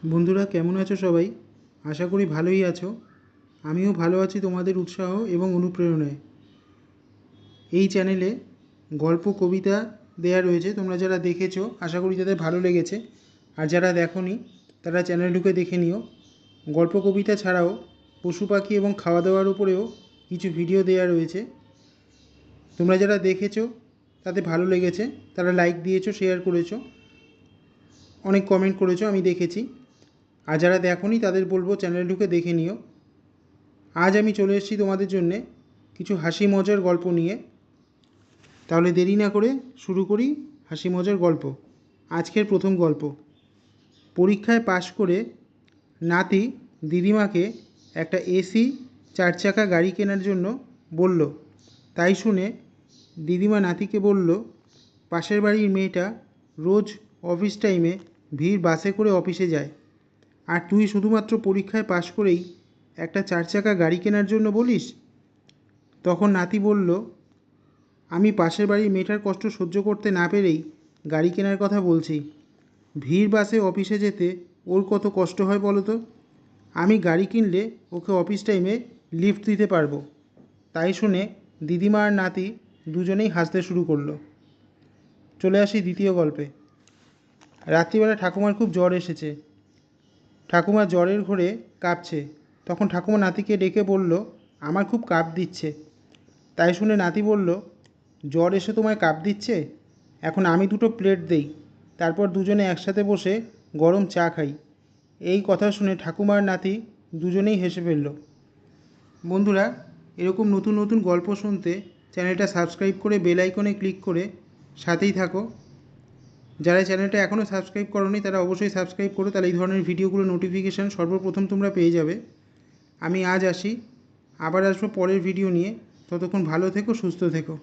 বন্ধুরা কেমন আছো সবাই? আশা করি ভালোই আছো। আমিও ভালো আছি তোমাদের উৎসাহ এবং অনুপ্রেরণায়। এই চ্যানেলে গল্প কবিতা দেয়া রয়েছে, তোমরা যারা দেখেছো আশা করি তাদের ভালো লেগেছে। আর যারা দেখোনি তারা চ্যানেল ঢুকে দেখে নিও। গল্প কবিতা ছাড়াও পশু পাখি এবং খাওয়া দাওয়ার উপরেও কিছু ভিডিও দেয়া রয়েছে। তোমরা যারা দেখেছো তাদের ভালো লেগেছে, তারা লাইক দিয়েছো, শেয়ার করেছো, অনেক কমেন্ট করেছো, আমি দেখেছি। আর যারা দেখোনি তাদের বলবো চ্যানেল ঢুকে দেখে নিও। আজ আমি চলে এসেছি তোমাদের জন্যে কিছু হাসি মজার গল্প নিয়ে। তাহলে দেরি না করে শুরু করি হাসি মজার গল্প। আজকের প্রথম গল্প। পরীক্ষায় পাশ করে নাতি দিদিমাকে একটা এসি 4 চাকা গাড়ি কেনার জন্য বলল। তাই শুনে দিদিমা নাতিকে বলল, পাশের বাড়ির মেয়েটা রোজ অফিস টাইমে ভিড় বাসে করে অফিসে যায়, আর তুই শুধুমাত্র পরীক্ষায় পাশ করেই একটা 4 চাকা গাড়ি কেনার জন্য বলিস? তখন নাতি বলল, আমি পাশের বাড়ির মেয়েটার কষ্ট সহ্য করতে না পেরেই গাড়ি কেনার কথা বলছি। ভিড় বাসে অফিসে যেতে ওর কত কষ্ট হয় বলো তো। আমি গাড়ি কিনলে ওকে অফিস টাইমে লিফট দিতে পারবো। তাই শুনে দিদিমা আর নাতি দুজনেই হাসতে শুরু করলো। চলে আসি দ্বিতীয় গল্পে। রাত্রিবেলা ঠাকুমার খুব জ্বর এসেছে। ঠাকুমা জ্বরের ঘোরে কাঁপছে। তখন ঠাকুমা নাতিকে ডেকে বলল, আমার খুব কাঁপ দিচ্ছে। তাই শুনে নাতি বলল, জ্বর এসে তোমায় কাঁপ দিচ্ছে? এখন আমি 2টো প্লেট দেই, তারপর দুজনে একসাথে বসে গরম চা খাই। এই কথা শুনে ঠাকুমা আর নাতি দুজনেই হেসে ফেলল। বন্ধুরা, এরকম নতুন নতুন গল্প শুনতে চ্যানেলটা সাবস্ক্রাইব করে বেল আইকনে ক্লিক করে সাথেই থাকো। যারা চ্যানেলটা এখনও সাবস্ক্রাইব করোনি তারা অবশ্যই সাবস্ক্রাইব করো, তাহলে এই ধরনের ভিডিওগুলো নোটিফিকেশান সর্বপ্রথম তোমরা পেয়ে যাবে। আমি আজ আসি, আবার আসবো পরের ভিডিও নিয়ে। ততক্ষণ ভালো থেকো, সুস্থ থেকো।